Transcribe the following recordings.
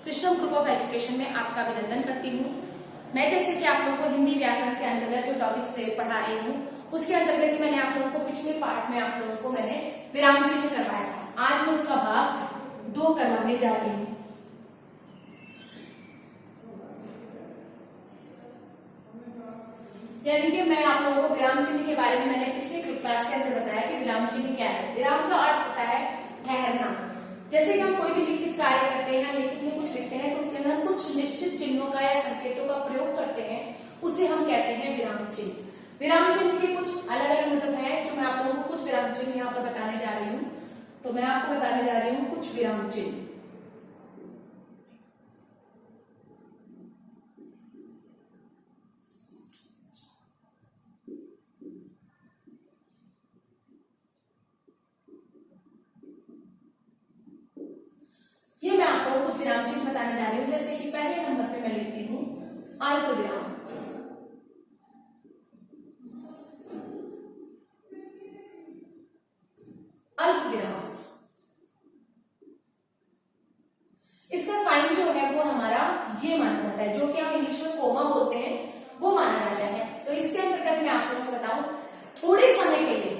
Krishnam group of education में आपका अभिनंदन करती हूँ। मैं जैसे कि आप लोगों को हिंदी व्याकरण के अंतर्गत जो टॉपिक से पढ़ा रही हूँ उसके अंतर्गत ही मैंने आप लोगों को पिछले पार्ट में आप लोगों को मैंने विराम चिन्ह करवाया था। आज मैं उसका भाग 2 करवाने जा रही हूँ। यानी कि मैं आप लोगों को विराम चिन्ह के बारे में मैंने पिछले क्लास के अंदर बताया कि विराम चिन्ह क्या है। विराम का अर्थ होता है ठहरना। जैसे कि हम कोई भी लिखित कार्य करते हैं, लिखित में कुछ लिखते हैं तो उसके अंदर कुछ निश्चित चिन्हों का या संकेतों का प्रयोग करते हैं, उसे हम कहते हैं विराम चिन्ह। विराम चिन्ह के कुछ अलग अलग मतलब है जो मैं आप लोगों को कुछ विराम चिन्ह यहाँ पर बताने जा रही हूँ। तो मैं आपको बताने जा रही हूँ कुछ विराम चिन्ह। ये मैं आपको कुछ विराम चिन्ह बताने जा रही हूँ। जैसे कि पहले नंबर पे मैं लिखती हूँ अल्प विराम। अल्प विराम, इसका साइन जो है वो हमारा ये माना जाता है, जो कि हम इंग्लिश में कोमा बोलते हैं, वो माना जाता है। तो इसके अंतर्गत मैं आप लोगों को बताऊं, थोड़े समय के लिए,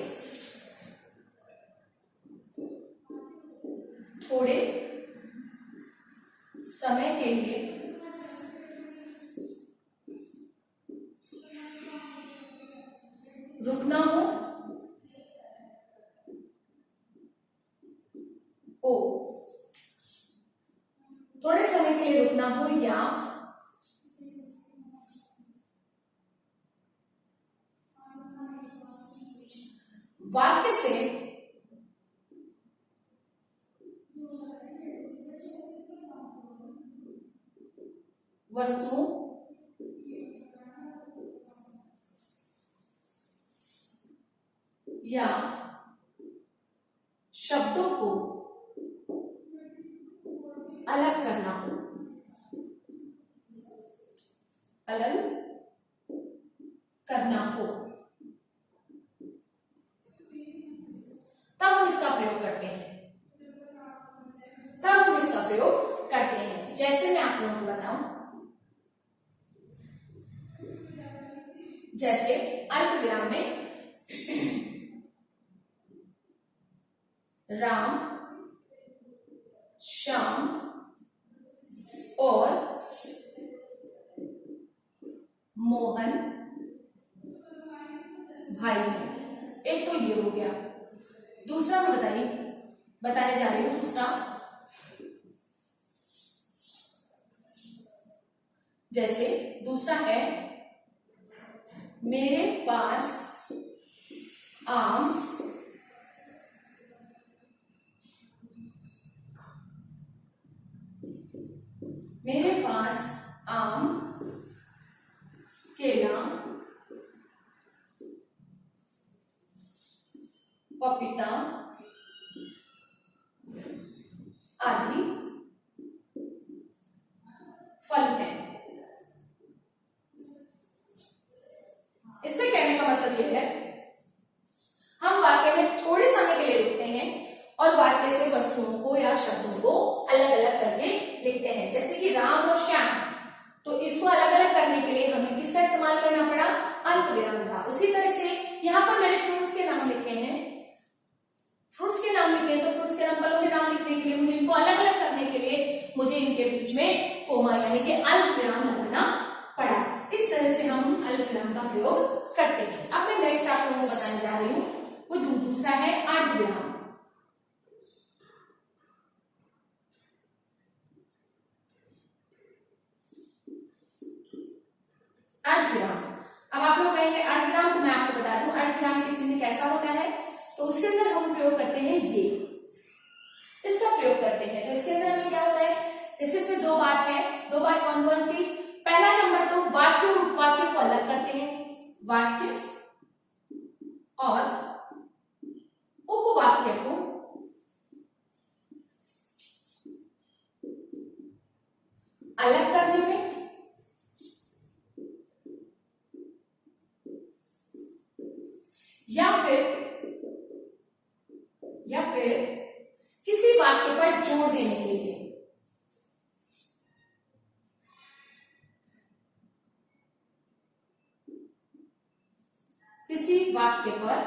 थोड़े समय के लिए रुकना हो, थोड़े समय के लिए रुकना हो या वाक्य से वस्तु या शब्दों को अलग करना हो, अलग करना हो, तब हम इसका प्रयोग करते हैं। तब हम इसका प्रयोग करते हैं। जैसे मैं आप लोगों को बताऊं, जैसे अल्प विराम में राम, श्याम और मोहन भाई हैं। एक तो ये हो गया। दूसरा मैं बताने जा रही हूं। दूसरा, जैसे दूसरा है मेरे पास आम मेरे पास आम, केला, पपीता आदि फल है। इसमें कहने का मतलब यह है, हम वाक्य में थोड़े समय के लिए रुकते हैं और वाक्य से वस्तुओं को या शब्दों को अलग अलग करके लिखते हैं। जैसे कि राम और श्याम, तो इसको अलग अलग करने के लिए हमें किसका इस्तेमाल करना पड़ा? अल्प विराम का। उसी तरह से यहाँ पर मैंने फ्रूट्स के नाम लिखे हैं। फ्रूट्स के नाम लिखे हैं तो फ्रूट्स के नाम, फलों के नाम लिखने के लिए मुझे इनको अलग अलग करने के लिए मुझे इनके बीच में कोमा यानी कि अल्प विराम लगाना पड़ा। इस तरह से हम अल्प विराम का प्रयोग करते हैं। अब मैं नेक्स्ट आप लोगों को बताने जा रही हूँ, वो दूसरा है अर्ध विराम। अर्धविराम। अब आप लोग कहेंगे अर्धविराम, तो मैं आपको बता दूं अर्धविराम के चिन्ह कैसा होता है। तो उसके अंदर हम प्रयोग करते हैं ये, इसका प्रयोग करते हैं। तो इसके अंदर हमें क्या होता है, जैसे इसमें 2 बात है। 2 बात कौन कौन सी? पहला नंबर तो वाक्य और उपवाक्य को अलग करते हैं, वाक्य और उपवाक्य को अलग करने में या फिर किसी वाक्य पर जोड़ देने के लिए किसी वाक्य पर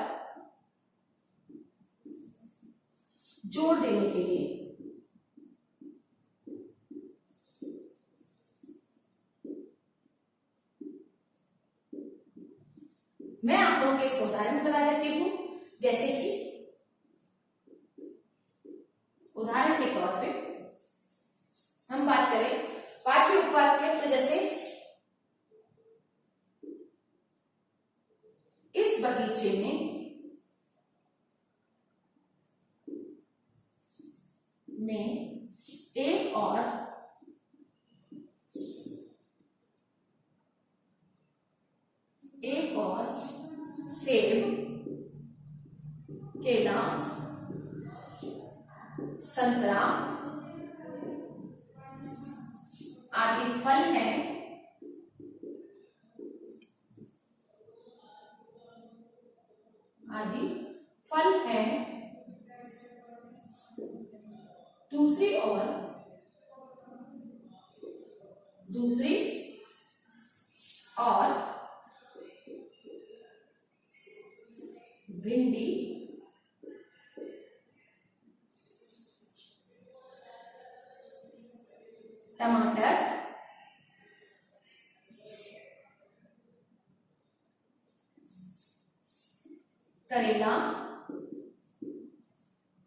जोर देने के लिए मैं आप लोगों के इस उदाहरण बता देती हूं। जैसे कि उदाहरण के तौर पे हम बात करें वाक्य उपवाक्य, तो जैसे इस बगीचे में एक और सेब, केला, संतरा आदि फल हैं, दूसरी और भिंडी, टमाटर, करेला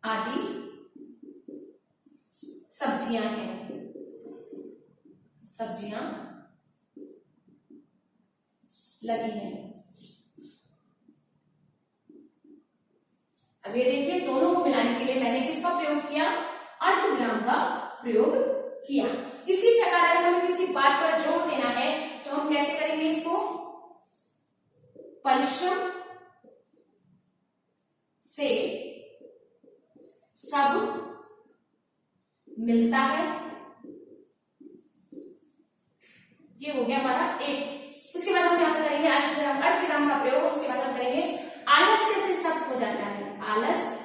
आदि सब्जियां लगी हैं। अब ये देखिए, दोनों को मिलाने के लिए मैंने किसका प्रयोग किया? अर्धविराम का प्रयोग किया। इसी प्रकार अगर हमें किसी बात पर जोर देना है तो हम कैसे करेंगे इसको? परिश्रम से सब मिलता है, ये हो गया हमारा एक। उसके बाद हम यहाँ पे करेंगे अर्धविराम का प्रयोग। उसके बाद हम करेंगे आलस्य से सब हो जाता है, आलस्य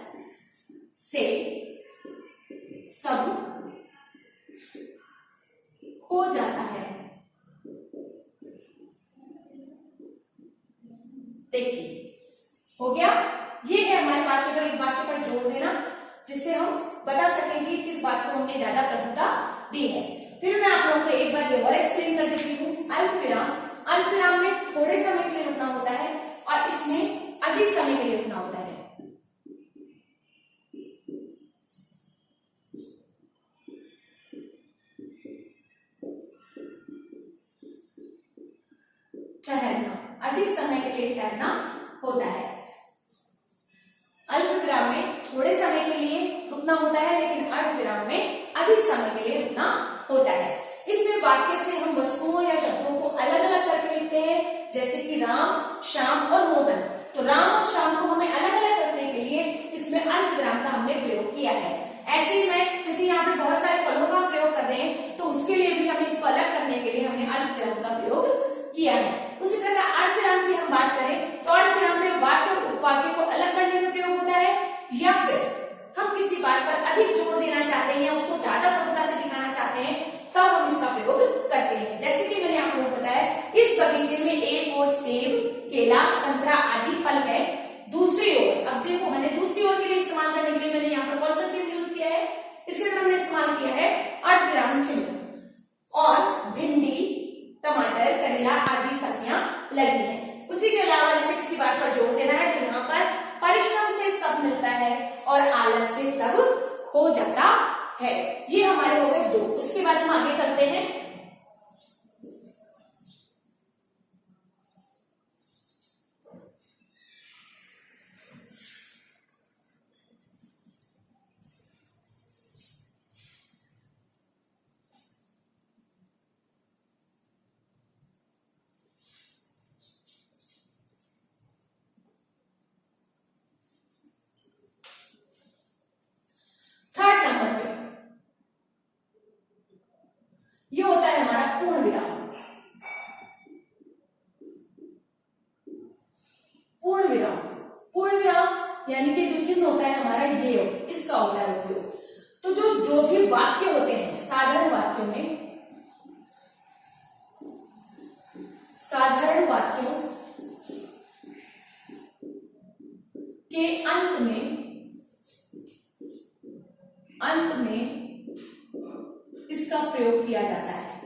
से सब हो जाता है। देखिए हो गया। ये है हमारे वाक्य पर एक वाक्य पर जोर देना, जिससे हम बता सकें कि किस बात को हमने ज्यादा प्रमुखता दी है। फिर मैं आप लोगों को एक बार ये और एक्सप्लेन कर देती हूँ। अल्पविराम में थोड़े समय के लिए रुकना होता है और इसमें अधिक समय के लिए रुकना होता है। ठहरना, अधिक समय के लिए ठहरना होता है। अल्पविराम में थोड़े समय के लिए रुकना होता है, लेकिन अर्धविराम में अधिक समय के लिए रुकना होता है। इसमें वाक्य से हम वस्तुओं या शब्दों को अलग अलग करके लिखते हैं, जैसे कि राम, श्याम और मोहन। तो राम और श्याम को हमें अलग अलग करने के लिए इसमें अल्पविराम का हमने प्रयोग किया है। ऐसे ही मैं जैसे यहाँ पे बहुत सारे फलों का प्रयोग कर रहे हैं, तो उसके लिए भी हमें इसको अलग करने के लिए हमने अल्पविराम का प्रयोग किया है। उसी प्रकार अर्धविराम की हम बात करें तो अर्धविराम में वाक्य और उपवाक्य को अलग करने में प्रयोग होता है, या फिर हम किसी बात पर अधिक जोर देना चाहते हैं या उसको ज्यादा प्रमुखता से दिखाना चाहते हैं, तब हम इसका प्रयोग करते हैं। जैसे कि मैंने आप लोगों को बताया, इस बगीचे में एक और सेब, केला, संतरा आदि फल है। दूसरी ओर, अब देखो मैंने दूसरी ओर के लिए इस्तेमाल करने के लिए मैंने यहाँ पर कौन सा चिन्ह यूज किया है? इसके अंदर हमने इस्तेमाल किया है अर्धविराम चिन्ह। और भिंडी, टमाटर, करेला आदि सब्जियां लगी हैं। उसी के अलावा जैसे किसी बात पर जोर देना है तो यहाँ पर परिश्रम से सब मिलता है और आलस से सब खो जाता है। ये हमारे हो गए 2। इसके बाद हम आगे चलते हैं। थर्ड नंबर पे ये होता है हमारा पूर्ण विराम। पूर्ण विराम यानी कि जो चिन्ह होता है हमारा ये इसका होता है उपयोग। तो जो भी वाक्य होते हैं साधारण वाक्यों के अंत में इसका प्रयोग किया जाता है,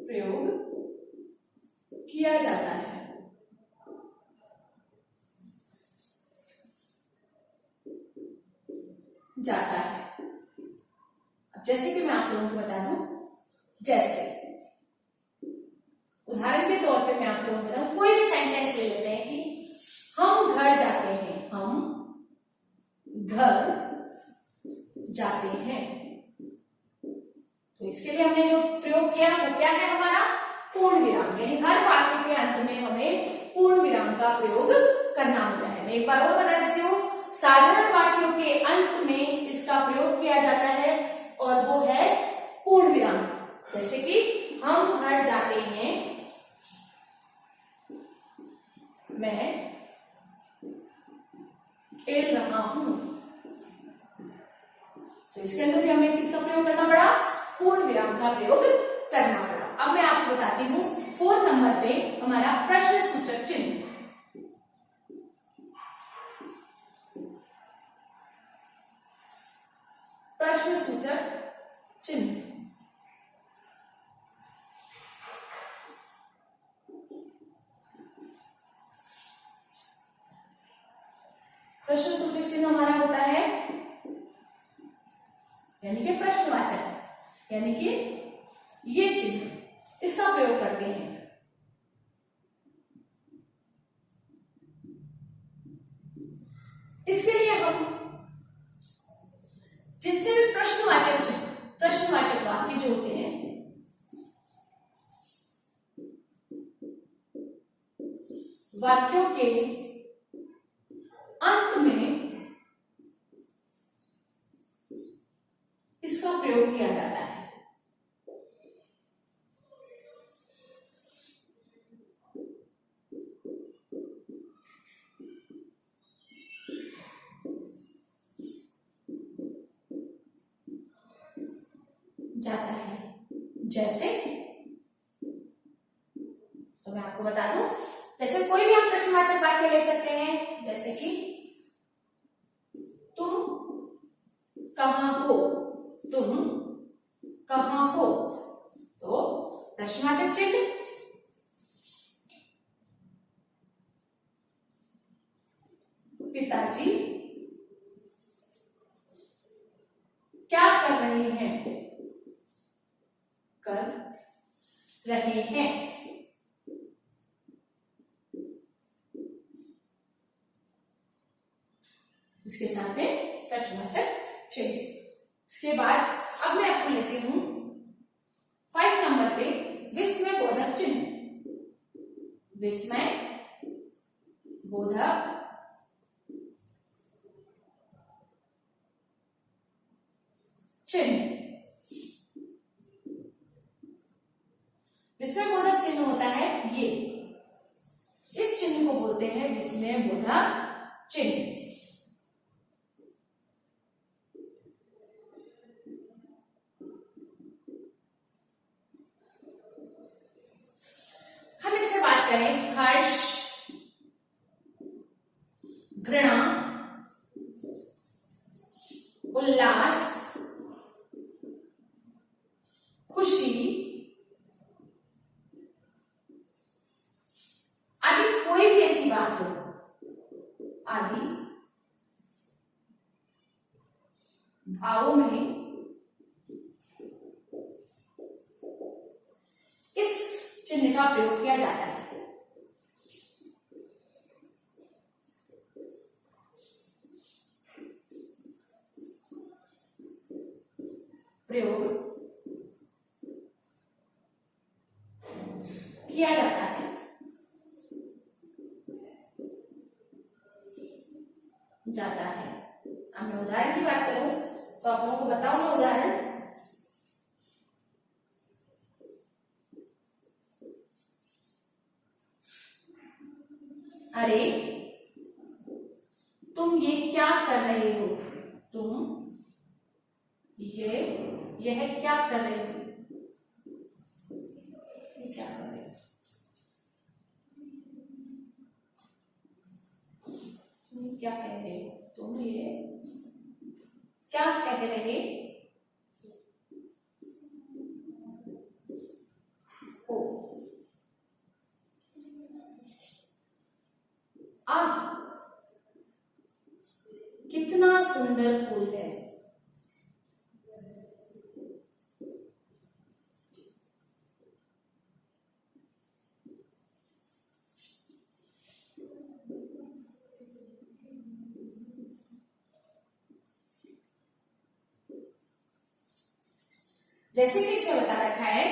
प्रयोग किया जाता है। जाता है। अब जैसे कि मैं आप लोगों को बता दूं, जैसे उदाहरण के तौर पे मैं आप लोगों को बताऊं, कोई भी सेंटेंस ले लेते हैं कि हम घर जाते हैं, हम घर जाते हैं। तो इसके लिए हमने जो प्रयोग किया वो क्या है हमारा, पूर्ण विराम। यानी हर वाक्य के अंत में हमें पूर्ण विराम का प्रयोग करना होता है। मैं एक बार और बता देती हूँ, साधारण वाक्यों के अंत में इसका प्रयोग किया जाता है और वो है पूर्ण विराम। जैसे कि हम घर जाते हैं, मैं खेल रहा हूं। तो इसके अंदर भी हमें किसका प्रयोग करना पड़ा, पूर्ण विराम का प्रयोग करना पड़ा। अब मैं आपको बताती हूं 4 नंबर पे हमारा प्रश्न सूचक चिन्ह। प्रश्न सूचक चिन्ह, प्रश्न सूचक चिन्ह हमारा होता है यानी कि प्रश्नवाचक, यानी कि ये चिन्ह, इसका प्रयोग करते हैं। इसके लिए हम जितने भी प्रश्नवाचक चिन्ह, प्रश्नवाचक वाक्य जो होते हैं, वाक्यों के अंत में इसका प्रयोग किया जाता है। जाता है। जैसे तो मैं आपको बता दूं, जैसे कोई भी हम प्रश्नवाचक वाक्य ले सकते हैं, जैसे कि तुम कहां हो, तुम कहां हो। तो प्रश्नवाचक चिन्ह, पिताजी क्या कर रहे हैं, कर रहे हैं। इसके साथ में प्रश्नवाचक चिन्ह। इसके बाद अब मैं आपको लेती हूं 5 नंबर पे विस्मय बोधक चिन्ह। विस्मय बोधक चिन्ह। विस्मय बोधक चिन्ह होता है ये, इस चिन्ह को बोलते हैं विस्मय बोधक चिन्ह। हम इससे बात करें हर्ष, घृणा, उल्लास, खुशी आदि, कोई भी ऐसी बात हो, आदि भावों में इस चिन्ह का प्रयोग किया जाता है। प्रयोग किया जाता है। जाता है। अब मैं उदाहरण की बात करूं तो आप लोगों को बताऊंगा उदाहरण। अरे तुम ये क्या कर रहे हो, तुम यह क्या कर रहे हो, ये क्या कर रहे हो। क्या कह रहे हो तुम, ये क्या कह रहे हो। आह कितना सुंदर फूल है। जैसे कि इसमें बता रखा है,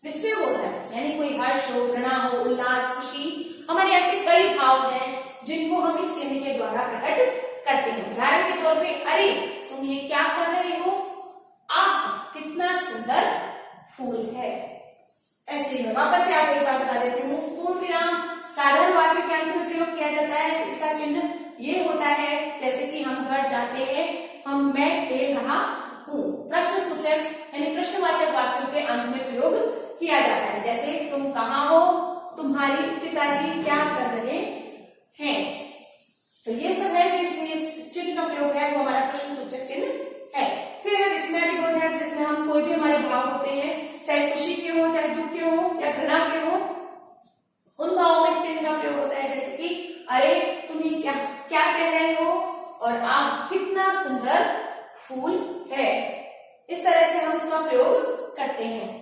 विस्मयबोधक यानी कोई हर्ष हो, घृणा हो, उल्लास, खुशी, हमारे ऐसे कई भाव हैं जिनको हम इस चिन्ह के द्वारा प्रकट करते हैं। उदाहरण के तौर पे, अरे तुम ये क्या कर रहे हो, आह कितना सुंदर फूल है। ऐसे ही वापस से आपको एक बार बता देती हूँ, पूर्ण विराम साधारण वाक्य के अंत में प्रयोग किया जाता है। इसका चिन्ह ये होता है, जैसे कि हम घर जाते हैं, मैं खेल रहा हूँ। प्रश्न सूचक यानी प्रश्नवाचक वाक्यों के अंत में प्रयोग किया जाता है, जैसे तुम कहाँ हो, तुम्हारी पिताजी क्या कर रहे हैं। तो ये सब है जो इसमें चिन्ह का प्रयोग है, वो हमारा प्रश्न सूचक चिन्ह है। फिर है विस्मयादिबोधक, जिसमें हम कोई भी हमारे भाव होते हैं, चाहे खुशी के हो, चाहे दुख के हो या घृणा के हो, उन भावों में इस चिन्ह का प्रयोग होता है। जैसे कि अरे तुम ये क्या क्या कह रहे हो, और आह कितना सुंदर फूल है। इस तरह से हम इसका प्रयोग करते हैं।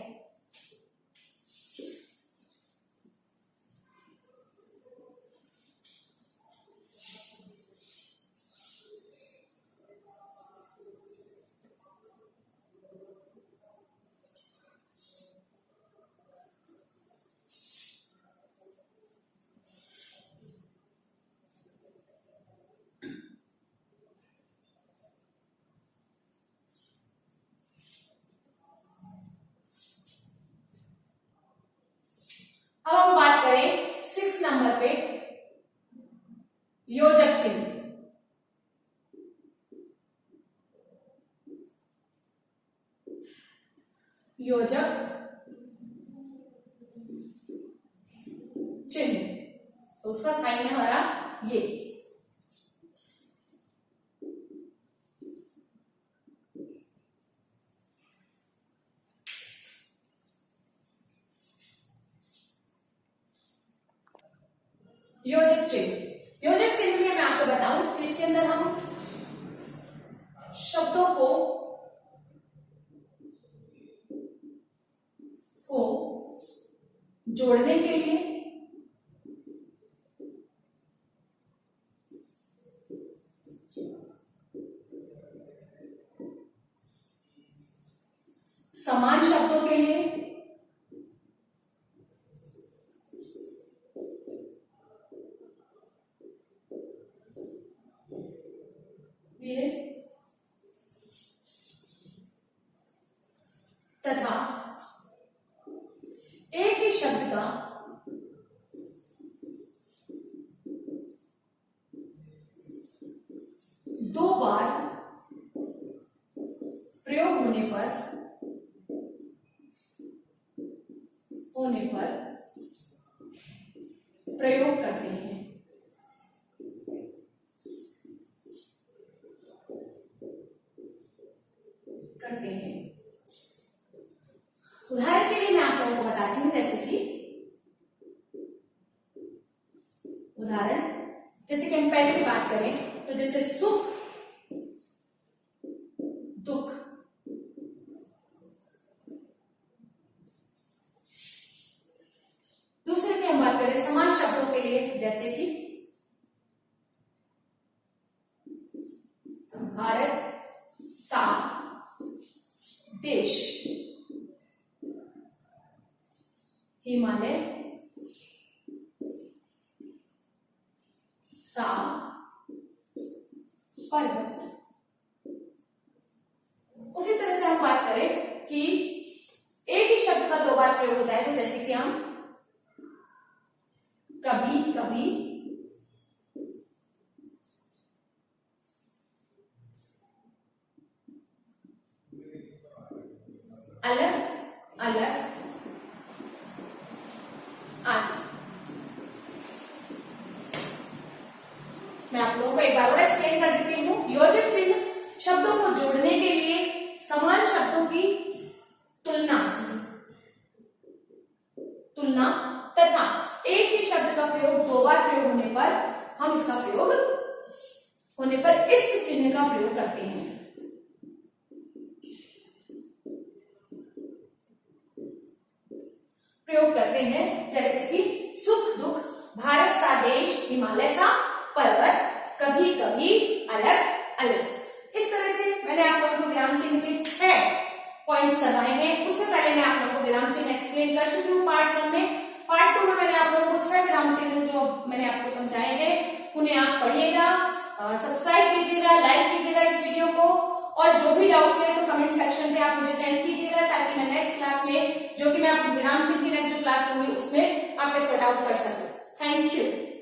अब हम बात करें 6 नंबर पे, योजक चिन्ह। योजक चिन्ह, तो उसका साइन है हमारा ये। योजक चिन्ह, योजक चिन्ह में मैं आपको बताऊं कि इसके अंदर हम शब्दों को जोड़ने के लिए समान शब्दों के लिए ये तथा एक ही शब्द का दो बार प्रयोग होने पर प्रयोग करते हैं। उदाहरण के लिए मैं आप लोगों को बताती हूं, जैसे कि उदाहरण जैसे कि हम पहले की बात करें तो जैसे सुख, दुख, दूसरे की हम बात करें समान शब्दों के लिए, जैसे कि भारत सा देश, हिमालय सा पर्वत। उसी तरह से हम बात करें कि एक ही शब्द का दो बार प्रयोग होता है, तो जैसे कि हम कभी कभी, अलग अलग आदि। मैं आप प्रयोग करते हैं, जैसे कि सुख दुख, भारत सा देश, हिमालय सा पर्वत, कभी कभी, अलग अलग। इस तरह से मैंने आप लोगों को विराम चिन्ह के 6 पॉइंट्स करवाए हैं। उससे पहले मैं आप लोगों को विराम चिन्ह एक्सप्लेन कर चुकी हूँ पार्ट 1 में। पार्ट 2 में मैंने आप लोगों को 6 विराम चिन्ह जो मैंने आपको समझाए हैं उन्हें आप पढ़िएगा, सब्सक्राइब कीजिएगा, लाइक कीजिएगा इस वीडियो को, और जो भी डाउट्स है तो कमेंट सेक्शन पे आप मुझे सेंड कीजिएगा, ताकि मैं नेक्स्ट क्लास में जो कि मैं आपको विराम चिन्ह की नेक्स्ट जो क्लास लूंगी उसमें आपके सॉर्ट आउट कर सकूं। Thank you.